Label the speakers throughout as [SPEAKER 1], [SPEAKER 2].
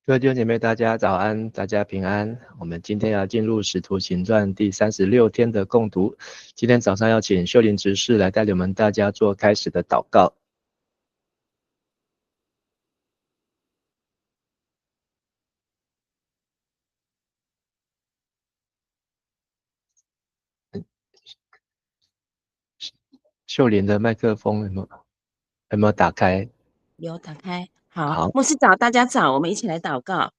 [SPEAKER 1] 各位弟兄姐妹，大家早安，大家平安。我们今天要进入《使徒行传》第36天的共读。今天早上要请秀玲执事来带领我们大家做开始的祷告。秀玲的麦克风有没有打开？
[SPEAKER 2] 有打开。好，
[SPEAKER 1] 好，
[SPEAKER 2] 牧师早，大家早，我们一起来祷告。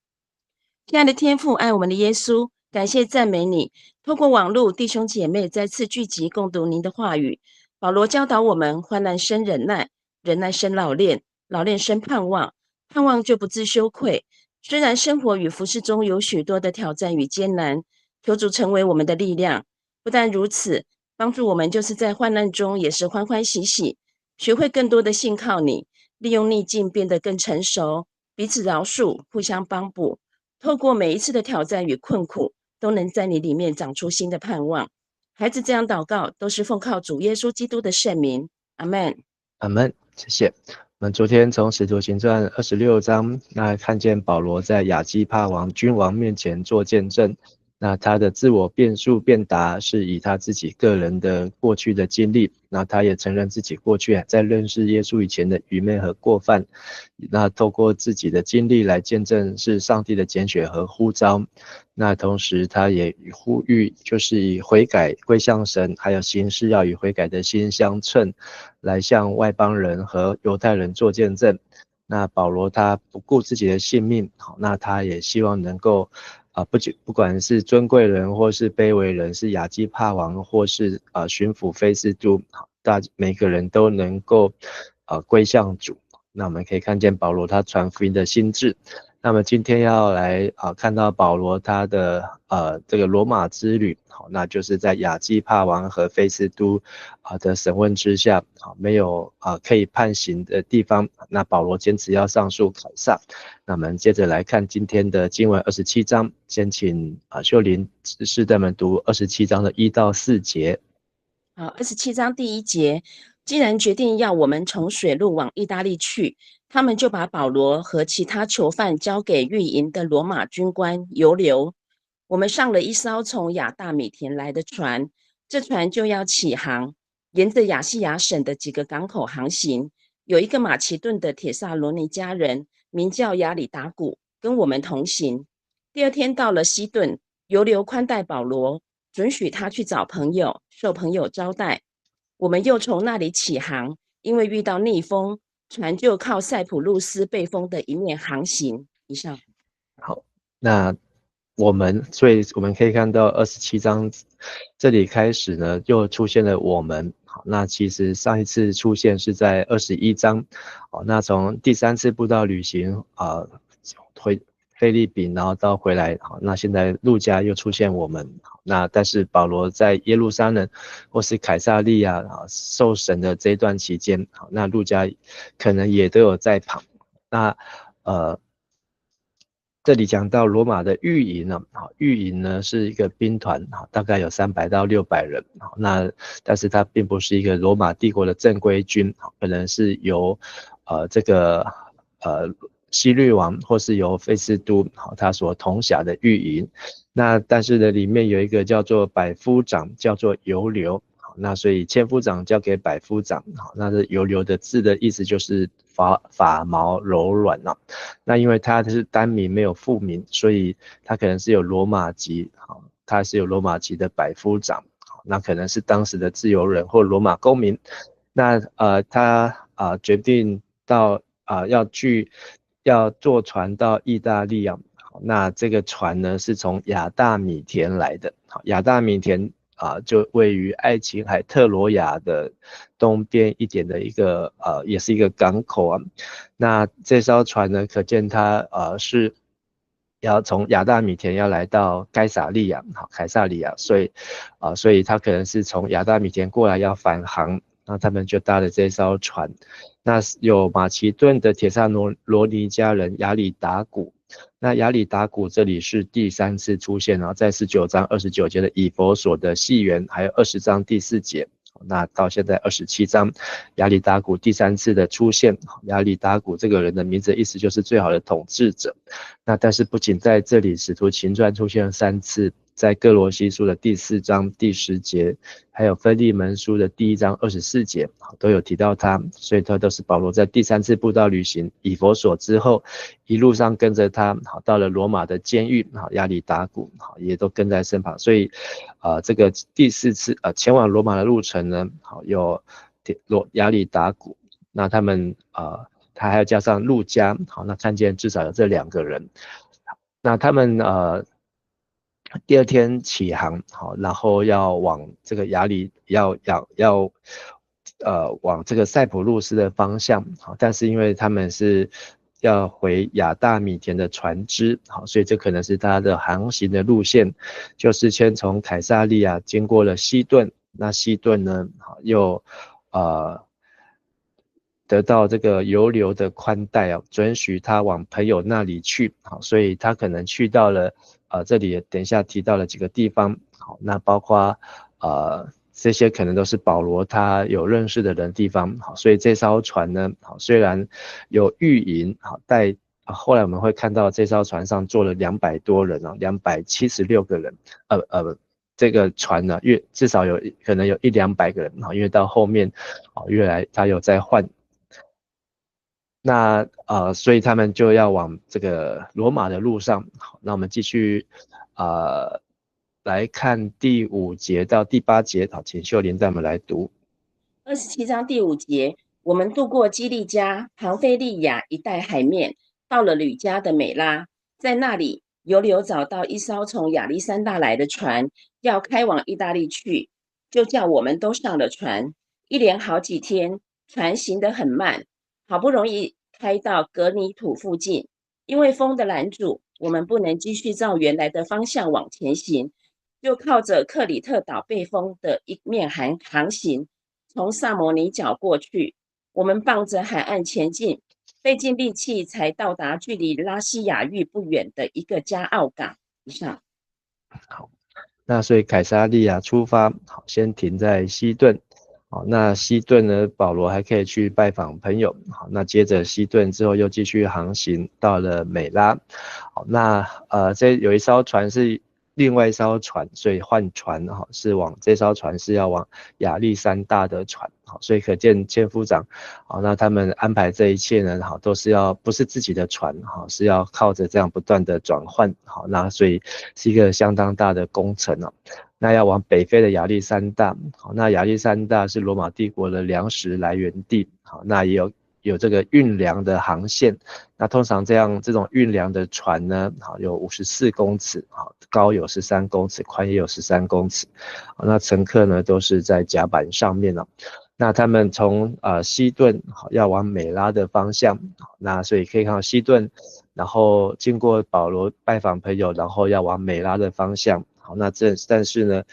[SPEAKER 2] 亲爱的天父，爱我们的耶稣，感谢赞美你。透过网络，弟兄姐妹再次聚集共读您的话语。保罗教导我们：患难生忍耐，忍耐生老练，老练生盼望，盼望就不自羞愧。虽然生活与服事中有许多的挑战与艰难，求主成为我们的力量。不但如此，帮助我们就是在患难中也是欢欢喜喜，学会更多的信靠你。利用逆境变得更成熟，彼此饶恕，互相帮补。透过每一次的挑战与困苦，都能在你里面长出新的盼望。孩子这样祷告，都是奉靠主耶稣基督的圣名。阿门。
[SPEAKER 1] 阿们，谢谢。我们昨天从《使徒行传》26章，那看见保罗在亚基帕君王面前做见证。那他的自我辩述辩答是以他自己个人的过去的经历，那他也承认自己过去在认识耶稣以前的愚昧和过犯，那透过自己的经历来见证是上帝的拣选和呼召。那同时他也呼吁，就是以悔改归向神，还有行事要与悔改的心相称，来向外邦人和犹太人做见证。那保罗他不顾自己的性命，那他也希望能够不管是尊贵人或是卑微人，是亚基帕王或是巡抚菲斯都，每个人都能够归向主。那我们可以看见保罗他传福音的心志。那么今天要来看到保罗他的这个罗马之旅，那就是在亚基帕王和菲斯都的审问之下，没有可以判刑的地方，那保罗坚持要上诉凯撒。那我们接着来看今天的经文27章，先请秀玲执事带我们读27章的1到4节。
[SPEAKER 2] 好，27章第1节，既然决定要我们从水路往意大利去，他们就把保罗和其他囚犯交给御营的罗马军官犹留。我们上了一艘从亚大米田来的船，这船就要起航，沿着亚细亚省的几个港口航行。有一个马其顿的帖撒罗尼迦人，名叫亚里达古，跟我们同行。第二天到了西顿，犹留宽待保罗，准许他去找朋友，受朋友招待。我们又从那里起航，因为遇到逆风，船就靠塞浦路斯背风的一面航行。以上。
[SPEAKER 1] 好，那所以我们可以看到27章这里开始呢，又出现了我们。好，那其实上一次出现是在21章。那从第3次布道旅行回菲律宾，然后到回来。好，那现在路加又出现我们。那但是保罗在耶路撒冷或是凯撒利亚受审的这一段期间，好，那路加可能也都有在旁。那这里讲到罗马的御营呢，御营呢是一个兵团，大概有300到600人，但是它并不是一个罗马帝国的正规军，可能是由这个希律王或是由菲斯都他所统辖的御营。那但是呢，里面有一个叫做百夫长，叫做犹流。那所以千夫长交给百夫长，那这犹流的字的意思就是发毛柔软。那因为他是单名没有复名，所以他可能是有罗马籍，他是有罗马籍的百夫长，那可能是当时的自由人或罗马公民。那他决定到要坐船到意大利啊。那这个船呢是从亚大米田来的。亚大米田就位于爱琴海特罗亚的东边一点的一个也是一个港口啊。那这艘船呢，可见它是要从亚大米田要来到凯撒利亚，所以它可能是从亚大米田过来要返航，那他们就搭了这艘船。那有马其顿的帖撒罗尼迦人亚里达古。那亚里达古这里是第3次出现，在19章29节的以弗所的戏园，还有20章第4节。那到现在27章，亚里达古第3次的出现，亚里达古这个人的名字的意思就是最好的统治者。那但是不仅在这里，使徒行传出现了3次，在哥罗西书的第4章第10节，还有腓利门书的第1章24节，都有提到他，所以他都是保罗在第3次布道旅行以弗所之后，一路上跟着他，到了罗马的监狱，亚里达古也都跟在身旁，所以这个第4次前往罗马的路程呢，有亚里达古，那他们他还要加上路加，那看见至少有这2个人，那他们第2天起航，然后要往这个往这个塞浦路斯的方向，但是因为他们是要回亚大米田的船只，所以这可能是他的航行的路线，就是先从凯撒利亚经过了西顿，那西顿呢又得到这个犹流的宽待准许他往朋友那里去，所以他可能去到了这里等一下提到了几个地方，那包括这些可能都是保罗他有认识的人地方，所以这艘船呢，虽然有御营带，后来我们会看到这艘船上坐了200多人276个人，这个船呢至少可能有100-200个人，因为到后面越来他有在换。那所以他们就要往这个罗马的路上。好，那我们继续来看第5节到第8节。好，请秀玲带我们来读。
[SPEAKER 2] 27章第5节，我们渡过基利家、庞菲利亚一带海面，到了吕家的美拉，在那里犹流找到一艘从亚历山大来的船，要开往意大利去，就叫我们都上了船。一连好几天，船行得很慢，好不容易开到格尼土附近，因为风的拦阻，我们不能继续照原来的方向往前行，就靠着克里特岛背风的一面航行，从萨摩尼角过去。我们傍着海岸前进，费尽力气才到达距离拉西亚域不远的一个加奥港。以上。
[SPEAKER 1] 好，那所以凯撒利亚出发，好，先停在西顿。好，那西顿呢，保罗还可以去拜访朋友。好，那接着西顿之后又继续航行到了美拉。好，那这有一艘船是另外一艘船，所以换船是往这艘船是要往亚历山大的船。好，所以可见千夫长，好，那他们安排这一切呢，好，都是不是自己的船，好，是要靠着这样不断的转换。好，那所以是一个相当大的工程那要往北非的亚历山大，好，那亚历山大是罗马帝国的粮食来源地，好，那也有这个运粮的航线，那通常这种运粮的船呢，好，有54公尺，好，高有13公尺，宽也有13公尺，好，那乘客呢都是在甲板上面那他们从西顿要往美拉的方向，那所以可以看到西顿，然后经过保罗拜访朋友，然后要往美拉的方向。好，那但是呢，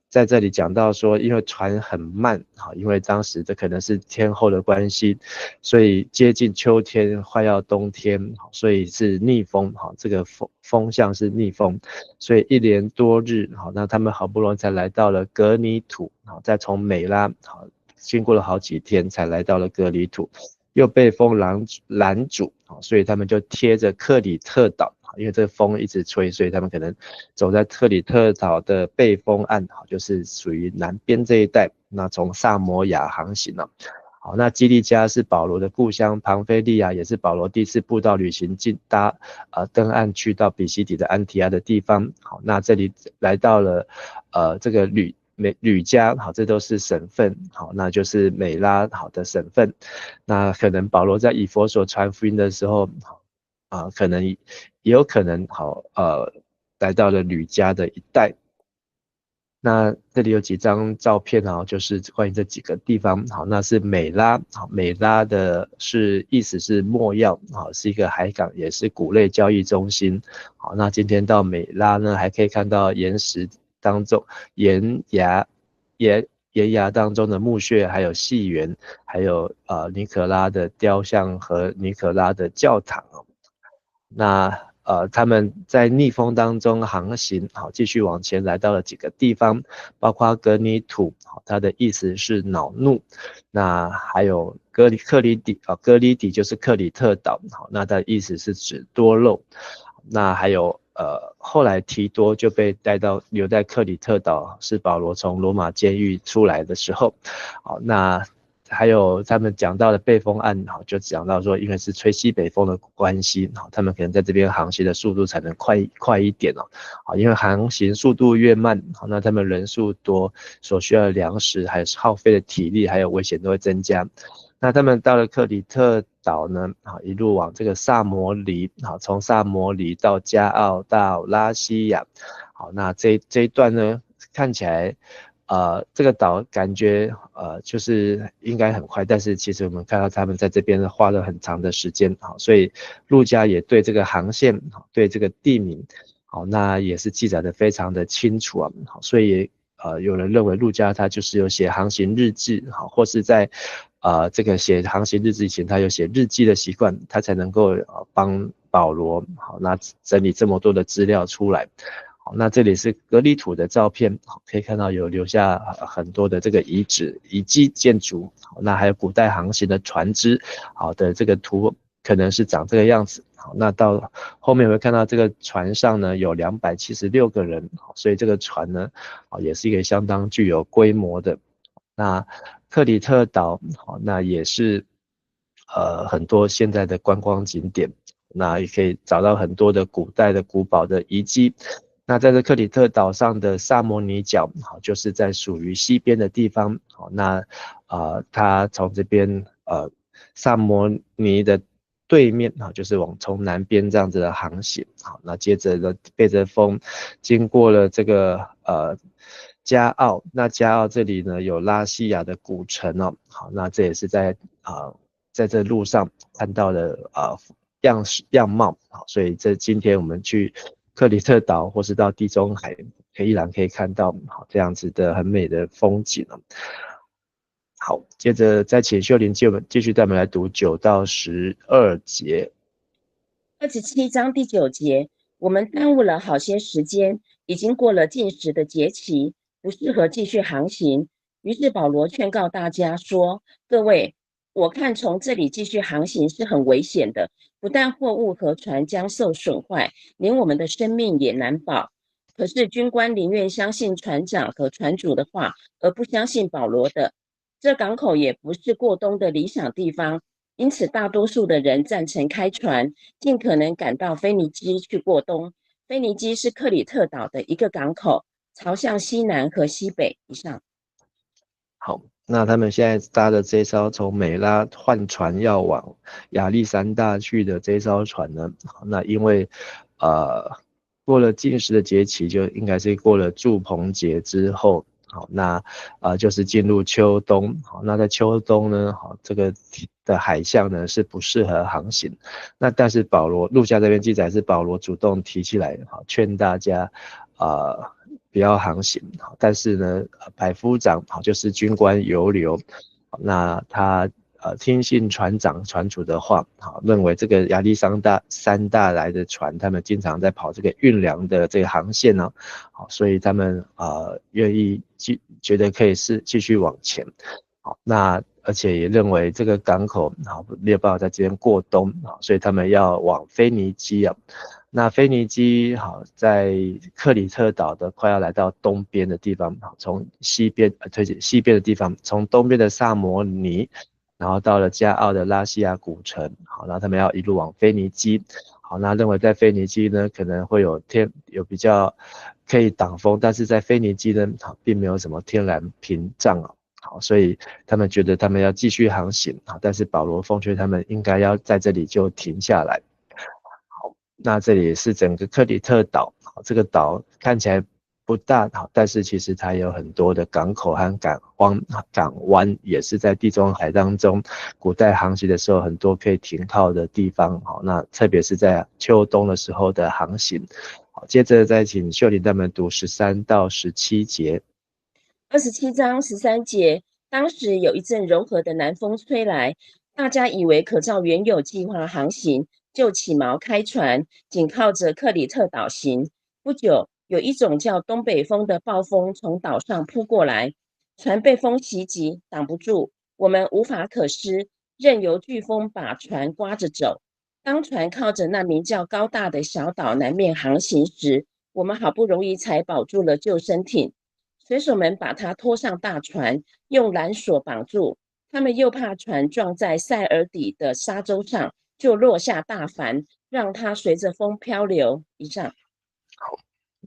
[SPEAKER 1] 在这里讲到说，因为船很慢，好，因为当时这可能是天候的关系，所以接近秋天快要冬天，所以是逆风，好，这个风向是逆风，所以一连多日，好，那他们好不容易才来到了格尼土，好，再从美拉，好，经过了好几天才来到了格尼土，又被风拦阻，所以他们就贴着克里特岛，因为这风一直吹，所以他们可能走在克里特岛的背风岸，就是属于南边这一带。那从萨摩亚航行好，那基利家是保罗的故乡，庞菲利亚也是保罗第一次布道旅行登岸去到比西底的安提阿的地方。好，那这里来到了这个吕家，好，这都是省份，好，那就是美拉好的省份。那可能保罗在以弗所传福音的时候，可能也有可能来到了吕家的一带。那这里有几张照片就是关于这几个地方。好，那是美拉，好，美拉的意思是没药，好，是一个海港，也是谷类交易中心。好，那今天到美拉呢，还可以看到岩石当中岩崖当中的墓穴，还有戏园，还有尼可拉的雕像和尼可拉的教堂那他们在逆风当中航行，好，继续往前来到了几个地方，包括格尼土，好，它的意思是恼怒。那还有克里底啊，哥里底就是克里特岛，好，那它的意思是指多肉。那还有后来提多就被留在克里特岛，是保罗从罗马监狱出来的时候，好，那还有他们讲到的背风案，好，就讲到说，因为是吹西北风的关系，好，他们可能在这边航行的速度才能快一点哦，好，因为航行速度越慢，好，那他们人数多，所需要的粮食还有耗费的体力还有危险都会增加。那他们到了克里特岛呢，好，一路往这个萨摩黎，好，从萨摩黎到加奥到拉西亚，好，那这一段呢，看起来，这个岛感觉就是应该很快，但是其实我们看到他们在这边花了很长的时间，好，所以路加也对这个航线，对这个地名，好，那也是记载的非常的清楚啊，好，所以有人认为路加他就是有写航行日志，好，或是在这个写航行日志以前，他有写日记的习惯，他才能够帮保罗好，那整理这么多的资料出来。好，那这里是格里土的照片，可以看到有留下很多的这个遗迹建筑，好，那还有古代航行的船只，好的这个图可能是长这个样子。好，那到后面会看到这个船上呢有276个人，所以这个船呢，也是一个相当具有规模的。那克里特岛，好，那也是很多现在的观光景点，那也可以找到很多的古代的古堡的遗迹。那在这克里特岛上的萨摩尼角，好，就是在属于西边的地方，好，那它从这边萨摩尼的对面，好，就是从南边这样子的航行，好，那接着呢背着风，经过了这个加奥，那加奥这里呢有拉西亚的古城哦，好，那这也是在这路上看到的样貌，好，所以今天我们去克里特岛或是到地中海，依然可以看到好这样子的很美的风景哦。好，接着再请秀玲继续带我们来读9到12节。
[SPEAKER 2] 27章第9节，我们耽误了好些时间，已经过了禁食的节期，不适合继续航行。于是保罗劝告大家说：各位，我看从这里继续航行是很危险的，不但货物和船将受损坏，连我们的生命也难保。可是军官宁愿相信船长和船主的话，而不相信保罗的。这港口也不是过冬的理想地方，因此大多数的人赞成开船，尽可能赶到腓尼基去过冬。腓尼基是克里特岛的一个港口，朝向西南和西北。以上。
[SPEAKER 1] 好，那他们现在搭的这艘从美拉换船要往亚历山大去的这艘船呢，那因为过了禁食的节期，就应该是过了住棚节之后，好，那就是进入秋冬，好，那在秋冬呢，好，这个的海象呢是不适合航行，那但是路加这边记载是保罗主动提起来，好，劝大家不要航行，但是呢，百夫长好就是军官尤留，那他听信船长船主的话，好，认为这个亚历山大来的船，他们经常在跑这个运粮的这个航线呢，好，所以他们愿意觉得可以继续往前，好，那而且也认为这个港口好没有办法在这边过冬，好，所以他们要往腓尼基啊。那腓尼基好，在克里特岛的快要来到东边的地方，从西边西边的地方，从东边的萨摩尼，然后到了加奥的拉西亚古城，好，然后他们要一路往腓尼基，好，那认为在腓尼基呢可能会有比较可以挡风，但是在腓尼基呢，并没有什么天然屏障啊，好，所以他们觉得他们要继续航行，好，但是保罗奉劝他们应该要在这里就停下来。那这里是整个克里特岛，这个岛看起来不大，但是其实它有很多的港口和港湾，也是在地中海当中，古代航行的时候很多可以停靠的地方。好，那特别是在秋冬的时候的航行。好，接着再请秀玲他们读13到17节。
[SPEAKER 2] 27章13节，当时有一阵柔和的南风吹来，大家以为可照原有计划航行，就起锚开船，紧靠着克里特岛行。不久，有一种叫东北风的暴风从岛上扑过来，船被风袭击，挡不住，我们无法可施，任由飓风把船刮着走。当船靠着那名叫高大的小岛南面航行时，我们好不容易才保住了救生艇。水手们把它拖上大船，用缆索绑住。他们又怕船撞在塞尔底的沙洲上，就落下大帆，让它随着风漂流。以上。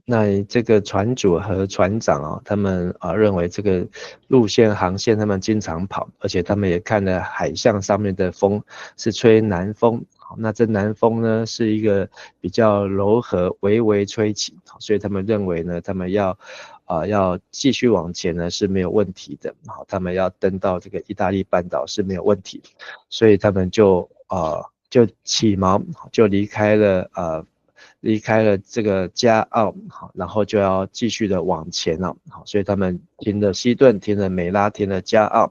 [SPEAKER 1] 那这个船主和船长啊，他们认为这个路线航线他们经常跑，而且他们也看了海象上面的风是吹南风。那这南风呢是一个比较柔和，微微吹起，所以他们认为呢，他们要继续往前呢是没有问题的。他们要登到这个意大利半岛是没有问题的，所以他们就起锚，就离开了这个加奥，好，然后就要继续的往前了，好，所以他们停了西顿，停了美拉，停了加奥，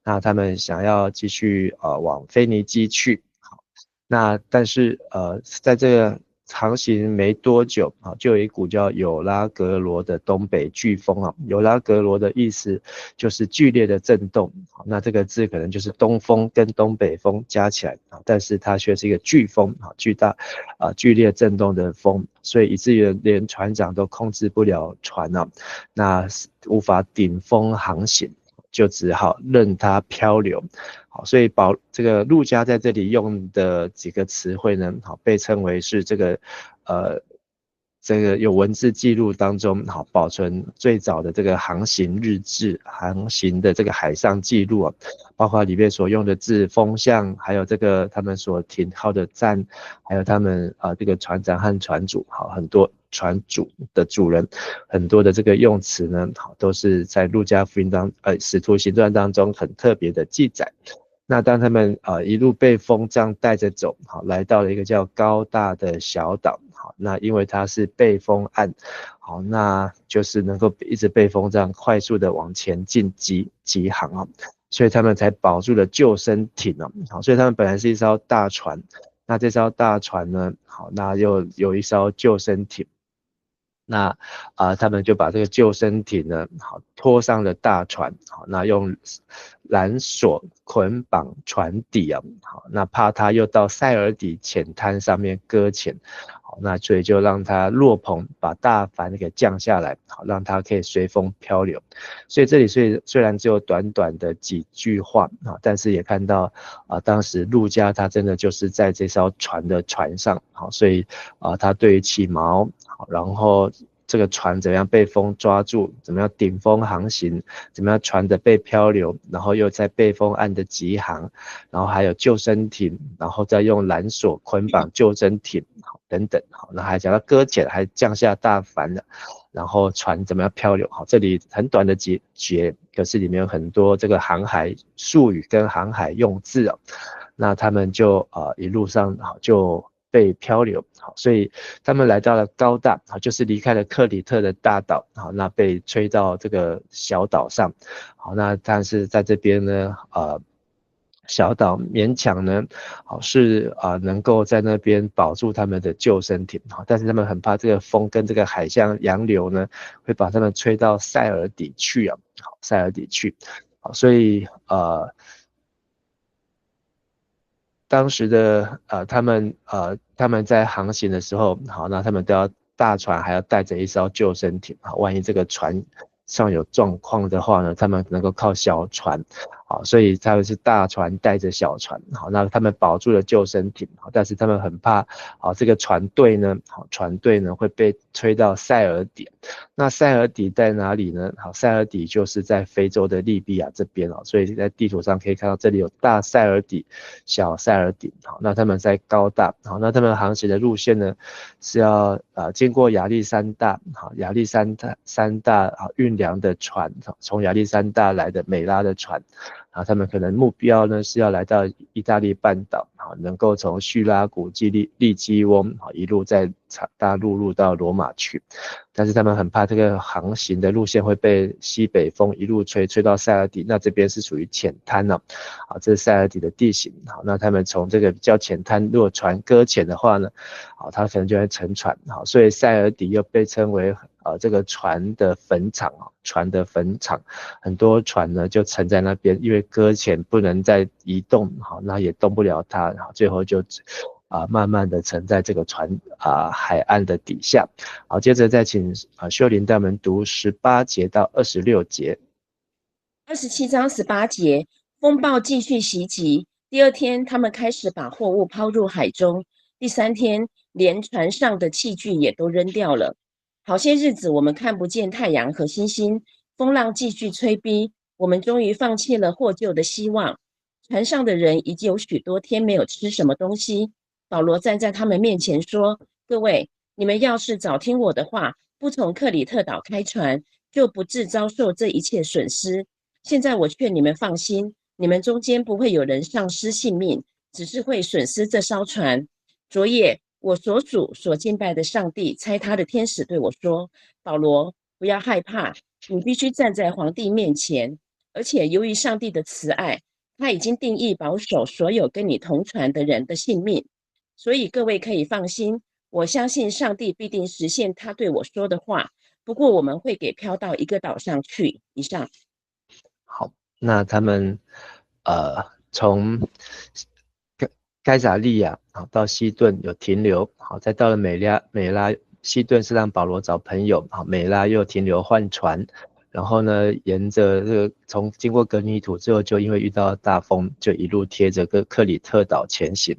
[SPEAKER 1] 那他们想要继续往腓尼基去，好，那但是在这个航行没多久啊，就有一股叫有拉格罗的东北飓风啊，有拉格罗的意思就是剧烈的震动，那这个字可能就是东风跟东北风加起来啊，但是它却是一个飓风啊，剧烈震动的风，所以以至于连船长都控制不了船啊，那无法顶风航行，就只好任它漂流。好，所以这个陆家在这里用的几个词汇呢，好，被称为是这个有文字记录当中好保存最早的这个航行日志、航行的这个海上记录啊，包括里面所用的字、风向，还有这个他们所停靠的站，还有他们这个船长和船主，好，很多船主的主人，很多的这个用词呢，好，都是在路加福音使徒行传当中很特别的记载。那当他们一路被风这样带着走，好，来到了一个叫高大的小岛，好，那因为它是背风岸，好，那就是能够一直被风这样快速的往前进急航啊，所以他们才保住了救生艇啊，好，所以他们本来是一艘大船，那这艘大船呢，好，那又有一艘救生艇。那他们就把这个救生艇呢，好，拖上了大船，好，那用缆索捆绑船底啊，好，那怕它又到塞尔底浅滩上面搁浅，好，那所以就让它落棚，把大帆给降下来，好，让它可以随风漂流。所以这里虽然只有短短的几句话啊，但是也看到当时陆家他真的就是在这艘船的船上，好，所以他对于起锚，好，然后这个船怎么样被风抓住，怎么样顶风航行，怎么样船的被漂流，然后又在背风岸的急航，然后还有救生艇，然后再用缆索捆绑救生艇，好，等等，好，那还讲到搁浅，还降下大帆了，然后船怎么样漂流，好，这里很短的几节，可是里面有很多这个航海术语跟航海用字哦，那他们就一路上好就被漂流，好，所以他们来到了高大，好，就是离开了克里特的大岛，好，那被吹到这个小岛上，好，那但是在这边呢，小岛勉强呢，好是能够在那边保住他们的救生艇，好，但是他们很怕这个风跟这个海象洋流呢，会把他们吹到塞尔底去啊，好，塞尔底去，好，所以当时的他们在航行的时候，好，那他们都要大船还要带着一艘救生艇，好，万一这个船上有状况的话呢，他们能够靠小船，好，所以他们是大船带着小船，好，那他们保住了救生艇，好，但是他们很怕，好，这个船队呢会被吹到塞尔底，那塞尔底在哪里呢？好，塞尔底就是在非洲的利比亚这边哦，所以在地图上可以看到这里有大塞尔底、小塞尔底。好，那他们在高大，好，那他们航行的路线呢是要经过亚历山大，好，亚历山大运粮的船，从亚历山大来的美拉的船，他们可能目标呢是要来到意大利半岛，能够从叙拉古利基翁一路在大陆入到罗马去，但是他们很怕这个航行的路线会被西北风一路吹到塞尔底，那这边是属于浅滩呢，这是塞尔底的地形，好，那他们从这个比较浅滩，如果船搁浅的话呢，好，它可能就会沉船，好，所以塞尔底又被称为这个船的坟场，很多船呢就沉在那边，因为搁浅不能再移动，好，那也动不了它，好，最后就慢慢的沉在这个海岸的底下。好，接着再请秀玲带我们读18节到26节。
[SPEAKER 2] 27章18节，风暴继续袭击。第二天，他们开始把货物抛入海中。第三天，连船上的器具也都扔掉了。好些日子，我们看不见太阳和星星，风浪继续吹逼，我们终于放弃了获救的希望。船上的人已经有许多天没有吃什么东西。保罗站在他们面前说：“各位，你们要是早听我的话，不从克里特岛开船，就不致遭受这一切损失。现在我劝你们放心，你们中间不会有人丧失性命，只是会损失这艘船。昨夜我所属所敬拜的上帝差他的天使对我说：保罗，不要害怕，你必须站在皇帝面前。而且由于上帝的慈爱，他已经定义保守所有跟你同船的人的性命。所以各位可以放心，我相信上帝必定实现他对我说的话。不过我们会给飘到一个岛上去。以上。
[SPEAKER 1] 好，那他们从该撒利亚到西顿有停留，好，再到了美拉，西顿是让保罗找朋友，好，美拉又停留换船，然后呢，沿着这个经过格尼土之后，就因为遇到大风，就一路贴着克里特岛前行。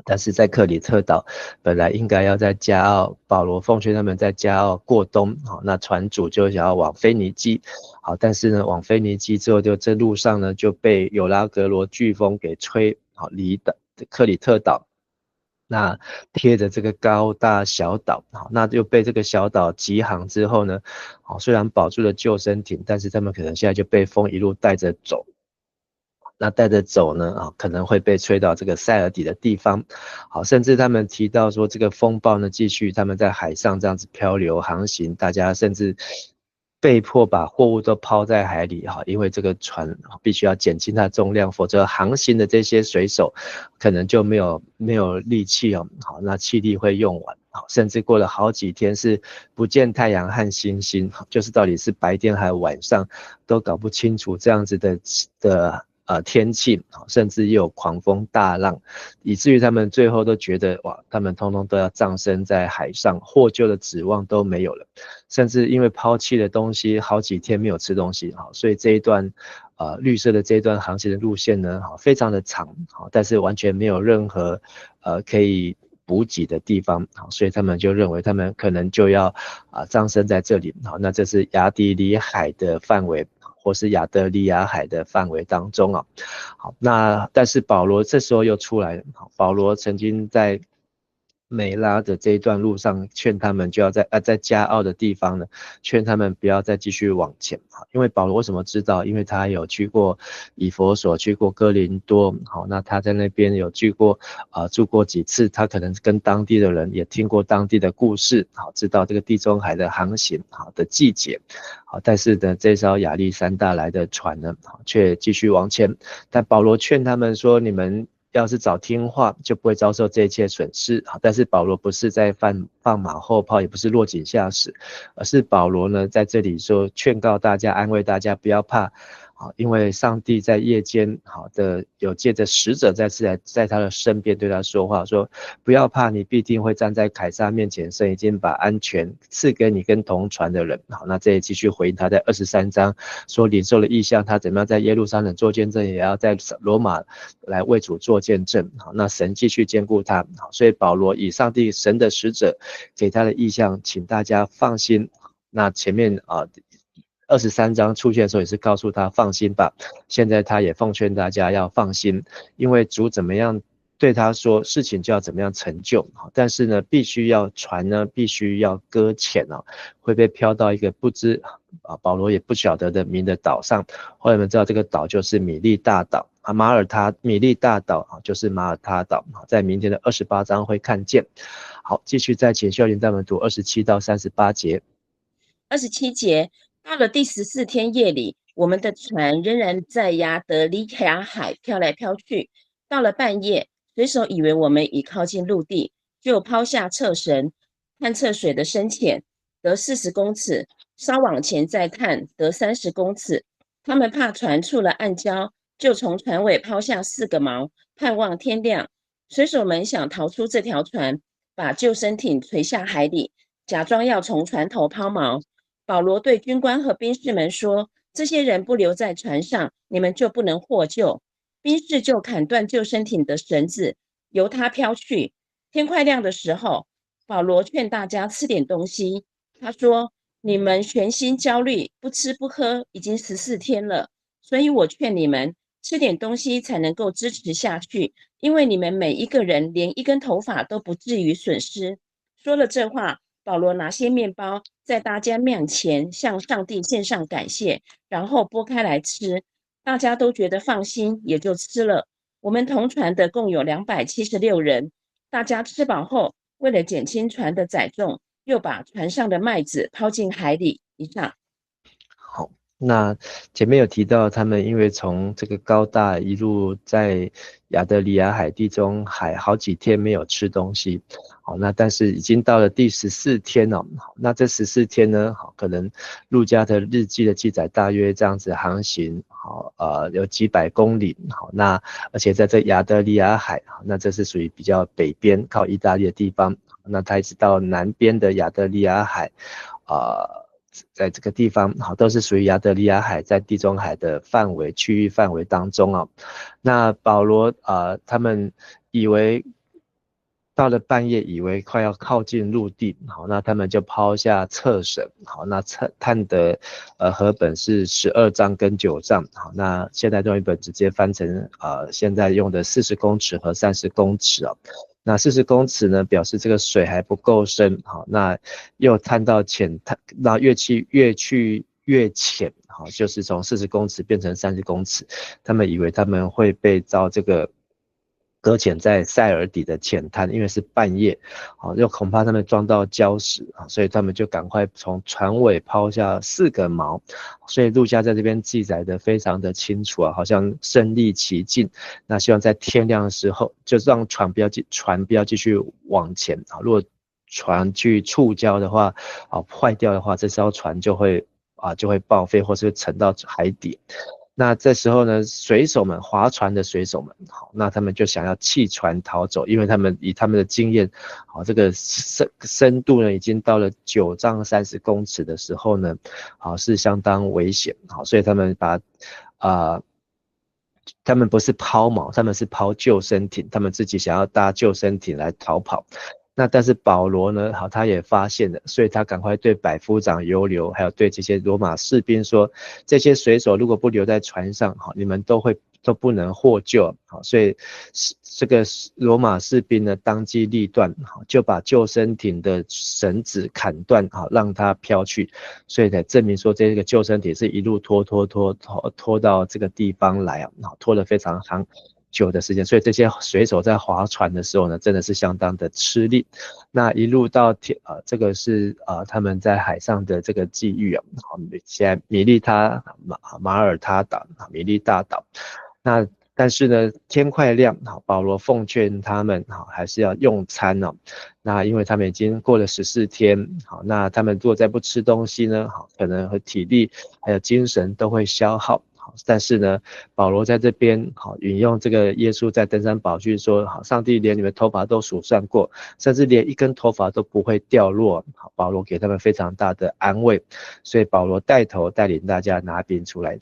[SPEAKER 1] 但是在克里特岛本来应该要在加奥，保罗奉劝他们在加奥过冬，好，那船主就想要往腓尼基，好，但是呢，往腓尼基之后，就这路上呢就被有拉格罗飓风给吹，好，离的克里特岛，那贴着这个高大小岛，好，那就被这个小岛急航之后呢，好，虽然保住了救生艇，但是他们可能现在就被风一路带着走。那带着走呢，可能会被吹到这个塞尔底的地方，好，甚至他们提到说这个风暴呢继续他们在海上这样子漂流航行，大家甚至被迫把货物都抛在海里，因为这个船必须要减轻它的重量，否则航行的这些水手可能就没有力气哦，好，那气力会用完。甚至过了好几天是不见太阳和星星，就是到底是白天还是晚上都搞不清楚这样子的天气，甚至也有狂风大浪，以至于他们最后都觉得哇，他们通通都要葬身在海上，获救的指望都没有了，甚至因为抛弃的东西好几天没有吃东西，所以这一段绿色的这一段航行的路线呢，非常的长，但是完全没有任何可以补给的地方，所以他们就认为他们可能就要葬身在这里，那这是亚底里海的范围，或是亚得里亚海的范围当中啊。好，那但是保罗这时候又出来了，保罗曾经在美拉的这一段路上劝他们就要在加奥的地方呢，劝他们不要再继续往前，因为保罗为什么知道？因为他有去过以弗所，去过哥林多，好，那他在那边有住过几次，他可能跟当地的人也听过当地的故事，好，知道这个地中海的航行好的季节，好，但是呢，这艘亚历山大来的船呢，却继续往前，但保罗劝他们说，你们要是早听话，就不会遭受这一切损失。但是保罗不是在放马后炮，也不是落井下石，而是保罗呢在这里说劝告大家，安慰大家不要怕。因为上帝在夜间有借着使者在他的身边对他说话，说不要怕，你必定会站在凯撒面前，神已经把安全赐给你跟同船的人。好，那这也继续回应他在23章说领受了异象，他怎么样在耶路撒冷做见证，也要在罗马来为主做见证。好，那神继续兼顾他。好，所以保罗以上帝神的使者给他的异象，请大家放心。那前面23章出现的时候也是告诉他放心吧，现在他也奉劝大家要放心，因为主怎么样对他说事情就要怎么样成就，但是呢船呢必须要搁浅，会被飘到一个不知保罗也不晓得的名的岛上，后来我们知道这个岛就是米利大岛米利大岛就是马耳他岛，在明天的28章会看见。好，继续再请秀玲带我们读27到38节。
[SPEAKER 2] 27节，到了第14天夜里，我们的船仍然在亚得里亚海飘来飘去。到了半夜，水手以为我们已靠近陆地，就抛下测绳，探测水的深浅，得40公尺，稍往前再探，得30公尺。他们怕船触了暗礁，就从船尾抛下4个锚，盼望天亮。水手们想逃出这条船，把救生艇垂下海里，假装要从船头抛锚。保罗对军官和兵士们说：“这些人不留在船上，你们就不能获救。”兵士就砍断救生艇的绳子，由它飘去。天快亮的时候，保罗劝大家吃点东西。他说：“你们悬心焦虑，不吃不喝，已经14天了。所以我劝你们吃点东西，才能够支持下去。因为你们每一个人连一根头发都不至于损失。”说了这话，保罗拿些面包在大家面前向上帝献上感谢，然后剥开来吃。大家都觉得放心，也就吃了。我们同船的共有276人。大家吃饱后，为了减轻船的载重，又把船上的麦子抛进海里。以上。
[SPEAKER 1] 好，那前面有提到，他们因为从这个高大一路在亚得里亚海地中海好几天没有吃东西，好，那但是已经到了第14天了，好，那这14天呢，好，可能路加的日记的记载大约这样子航行，好，有几百公里，好，那而且在这亚得里亚海，好，那这是属于比较北边靠意大利的地方，那它一直到南边的亚得里亚海，在这个地方，好，都是属于亚得里亚海在地中海的区域范围当中啊。那保罗他们以为到了半夜，以为快要靠近陆地，好，那他们就抛下测绳，好，那探的河本是12丈跟9丈，好，那现代中译本直接翻成现在用的40公尺和30公尺啊。那40公尺呢，表示这个水还不够深，好，那又探到那越去越浅，好，就是从40公尺变成30公尺，他们以为他们会被遭这个搁浅在塞尔底的浅滩，因为是半夜，好，又恐怕他们撞到礁石，所以他们就赶快从船尾抛下4个锚，所以路加在这边记载的非常的清楚啊，好像身历其境。那希望在天亮的时候，就让船不要继续往前啊。如果船去触礁的话，坏掉的话，这艘船就会报废，或是沉到海底。那这时候呢，划船的水手们，好，那他们就想要弃船逃走，因为以他们的经验，好，这个深度呢已经到了9丈30公尺的时候呢，好，是相当危险，好，所以他们他们不是抛锚，他们是抛救生艇，他们自己想要搭救生艇来逃跑。那但是保罗呢，好，他也发现了，所以他赶快对百夫长尤留，还有对这些罗马士兵说，这些水手如果不留在船上，好，你们都不能获救，好，所以这个罗马士兵呢，当机立断，好，就把救生艇的绳子砍断，好，让它飘去，所以才证明说这个救生艇是一路拖到这个地方来啊，拖得非常久的时间，所以这些水手在划船的时候呢，真的是相当的吃力。那一路到这个是他们在海上的这个际遇啊，好，现在马耳他岛米利大岛，那但是呢，天快亮，好，保罗奉劝他们，好，还是要用餐哦。那因为他们已经过了14天，好，那他们如果再不吃东西呢，好，可能和体力还有精神都会消耗。但是呢，保罗在这边好引用这个耶稣在登山宝训说，好，上帝连你们头发都数算过，甚至连一根头发都不会掉落。好，保罗给他们非常大的安慰，所以保罗带领大家拿饼出来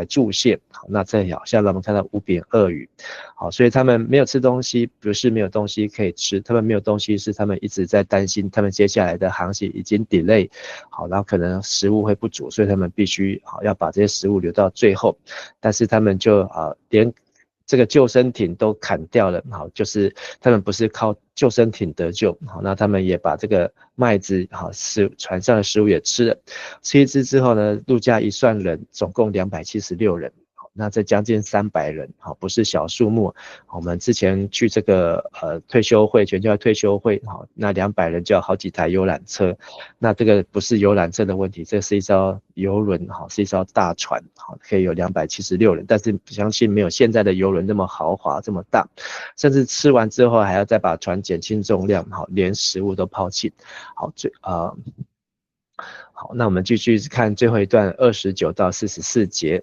[SPEAKER 1] 祝谢。好，那这好像让我们看到5饼2鱼。好，所以他们没有吃东西，不是没有东西可以吃，他们没有东西是他们一直在担心，他们接下来的航行已经 delay， 好，然后可能食物会不足，所以他们必须要把这些食物留到最后。但是他们就连这个救生艇都砍掉了，好，就是他们不是靠救生艇得救，好，那他们也把这个麦子，好，船上的食物也吃了，吃一吃之后呢，陆家一算人，总共276人。那这将近300人，好，不是小数目。我们之前去这个退休会，全校退休会，好，那200人就要好几台游览车。那这个不是游览车的问题，这是一艘游轮，好，是一艘大船，好，可以有276人。但是相信没有现在的游轮那么豪华，这么大。甚至吃完之后还要再把船减轻重量，好，连食物都抛弃。好，好，那我们继续看最后一段29到44节。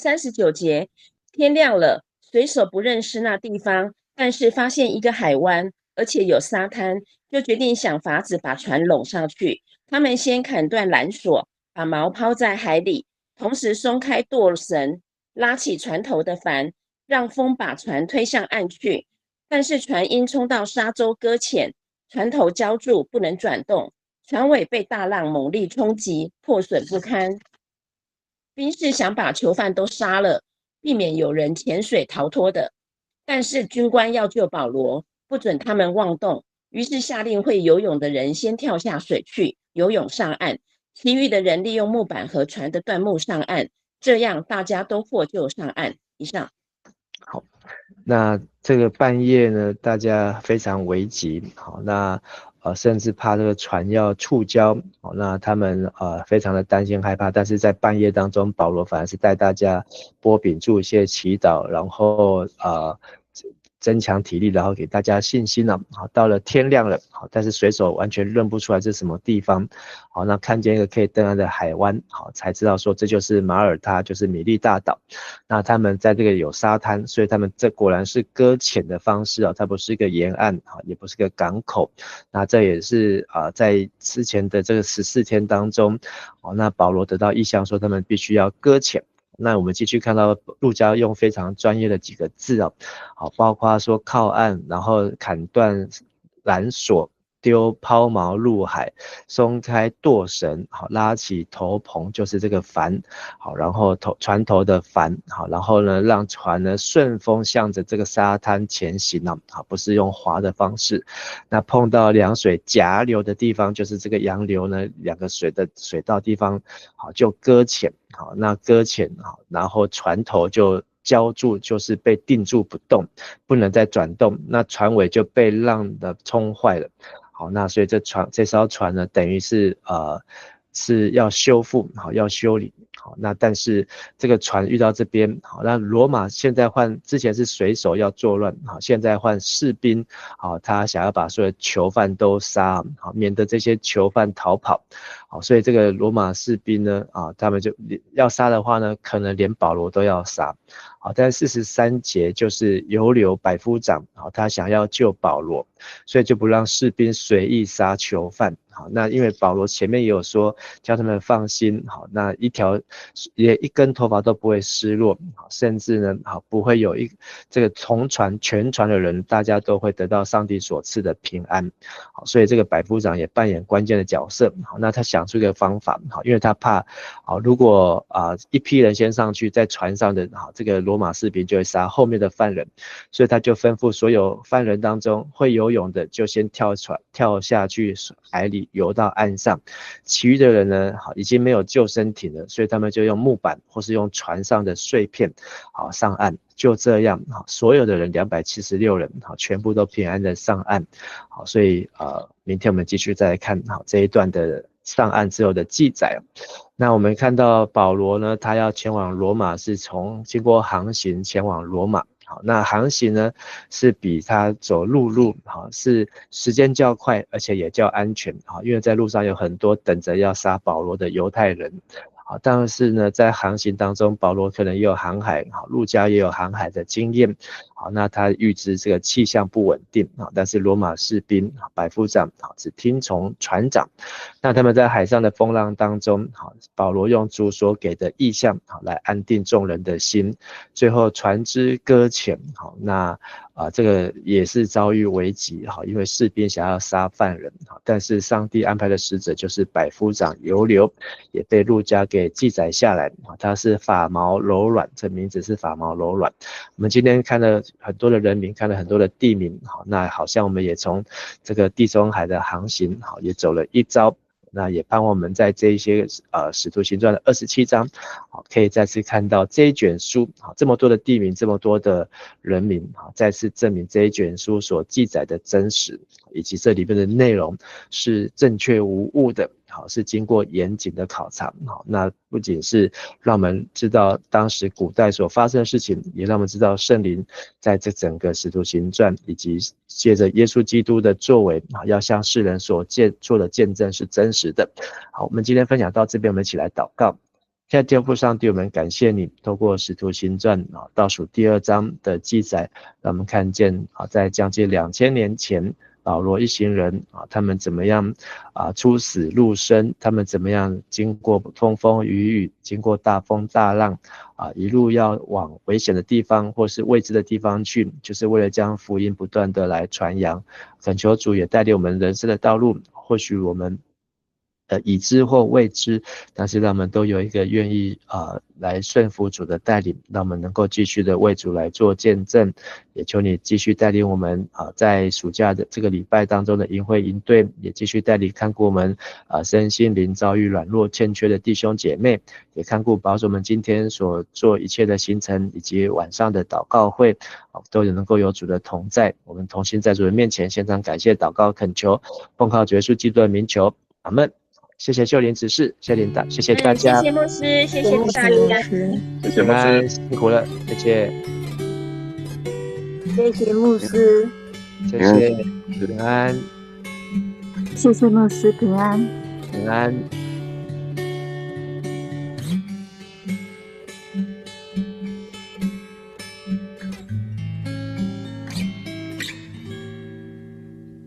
[SPEAKER 2] 39节，天亮了，水手不认识那地方，但是发现一个海湾，而且有沙滩，就决定想法子把船拢上去。他们先砍断缆索，把锚抛在海里，同时松开舵绳，拉起船头的帆，让风把船推向岸去。但是船因冲到沙洲搁浅，船头胶住，不能转动，船尾被大浪猛力冲击，破损不堪。兵士想把囚犯都杀了，避免有人潜水逃脱的。但是军官要救保罗，不准他们妄动，于是下令会游泳的人先跳下水去游泳上岸，其余的人利用木板和船的断木上岸，这样大家都获救上岸。以上。
[SPEAKER 1] 好，那这个半夜呢，大家非常危急，好，那甚至怕这个船要触礁，好，那他们非常的担心害怕，但是在半夜当中，保罗反而是带大家拨饼祝谢祈祷，然后增强体力，然后给大家信心了。好，到了天亮了，好，但是水手完全认不出来这是什么地方。好，那看见一个可以登岸的海湾，好，才知道说这就是马耳他，就是米利大岛。那他们在这个有沙滩，所以他们这果然是搁浅的方式啊，它不是一个沿岸啊，也不是个港口。那这也是在之前的这个14天当中，哦，那保罗得到意象说他们必须要搁浅。那我们继续看到路加用非常专业的几个字啊，好，包括说靠岸，然后砍断缆索，丢抛锚入海，松开舵绳，好，拉起头篷，就是这个帆，好，然后船头的帆，好，然后呢，让船呢顺风向着这个沙滩前行啊，好，不是用划的方式。那碰到两水夹流的地方，就是这个洋流呢，两个水的水道地方，好，就搁浅，好，那搁浅，好，然后船头就胶住，就是被定住不动，不能再转动，那船尾就被浪的冲坏了。好，那所以这艘船呢，等于是是要修复，好，要修理，好，那但是这个船遇到这边，好，那罗马现在之前是水手要作乱，好，现在换士兵，好，他想要把所有囚犯都杀，好，免得这些囚犯逃跑，好，所以这个罗马士兵呢，他们就要杀的话呢，可能连保罗都要杀。好，但43节就是犹流百夫长，好，他想要救保罗，所以就不让士兵随意杀囚犯。好，那因为保罗前面也有说，叫他们放心，好，那一根头发都不会失落，好，甚至呢，好，不会有这个同船全船的人，大家都会得到上帝所赐的平安。好，所以这个百夫长也扮演关键的角色。好，那他想出一个方法，好，因为他怕，好，如果一批人先上去，在船上的好这个罗马士兵就会杀后面的犯人，所以他就吩咐所有犯人当中会游泳的就先跳下去海里游到岸上，其余的人呢，好，已经没有救生艇了，所以他们就用木板或是用船上的碎片，好，上岸。就这样，好，所有的人276人，好，全部都平安的上岸。好，所以明天我们继续再来看好这一段的上岸之后的记载。那我们看到保罗呢，他要前往罗马，是经过航行前往罗马。好，那航行呢是比他走陆路，好，是时间较快，而且也较安全，好，因为在路上有很多等着要杀保罗的犹太人。好，但是呢，在航行当中，保罗可能也有航海，好，路加也有航海的经验，好，那他预知这个气象不稳定，好，但是罗马士兵百夫长，好，只听从船长，那他们在海上的风浪当中，好，保罗用主所给的意象，好，来安定众人的心，最后船只搁浅，好，那这个也是遭遇危急因为士兵想要杀犯人但是上帝安排的使者就是百夫长犹流，也被路加给记载下来他是发毛柔软，这名字是发毛柔软。我们今天看了很多的人名，看了很多的地名那好像我们也从这个地中海的航行也走了一遭。那也盼望我们在这一些使徒行传的27章可以再次看到这一卷书这么多的地名，这么多的人名再次证明这一卷书所记载的真实，以及这里面的内容是正确无误的是经过严谨的考察那不仅是让我们知道当时古代所发生的事情，也让我们知道圣灵在这整个使徒行传以及借着耶稣基督的作为要向世人所做的见证是真实的。好，我们今天分享到这边，我们一起来祷告。现在天父上帝，我们感谢你透过使徒行传倒数第2章的记载，让我们看见在将近2000年前保罗一行人他们怎么样出死入生，他们怎么样经过风风雨雨，经过大风大浪一路要往危险的地方或是未知的地方去，就是为了将福音不断的来传扬。恳求主也带领我们人生的道路，或许我们已知或未知，但是让我们都有一个愿意来顺服主的带领，让我们能够继续的为主来做见证。也求你继续带领我们在暑假的这个礼拜当中的营会营队，也继续带领看顾我们身心灵遭遇软弱欠缺的弟兄姐妹，也看顾保守我们今天所做一切的行程以及晚上的祷告会都能够有主的同在。我们同心在主的面前献上感谢祷告恳求，奉靠主耶稣基督的名求，阿们。谢谢秀莲执事，谢谢大家，
[SPEAKER 2] 谢谢牧师，谢谢大家，
[SPEAKER 3] 谢谢牧师，
[SPEAKER 1] 辛苦了，谢谢，
[SPEAKER 4] 谢谢牧师，
[SPEAKER 1] 谢谢，平安，
[SPEAKER 4] 谢谢牧师，平安，
[SPEAKER 1] 平安。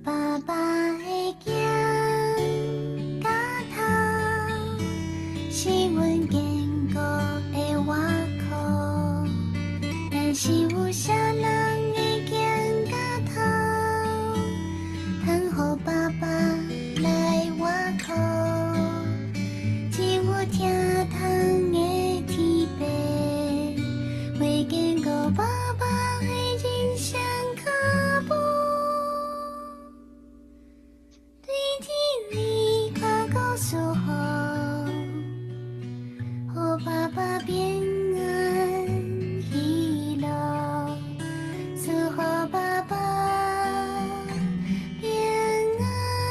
[SPEAKER 5] 爸爸会行到头，是阮坚固的外壳，但是有啥人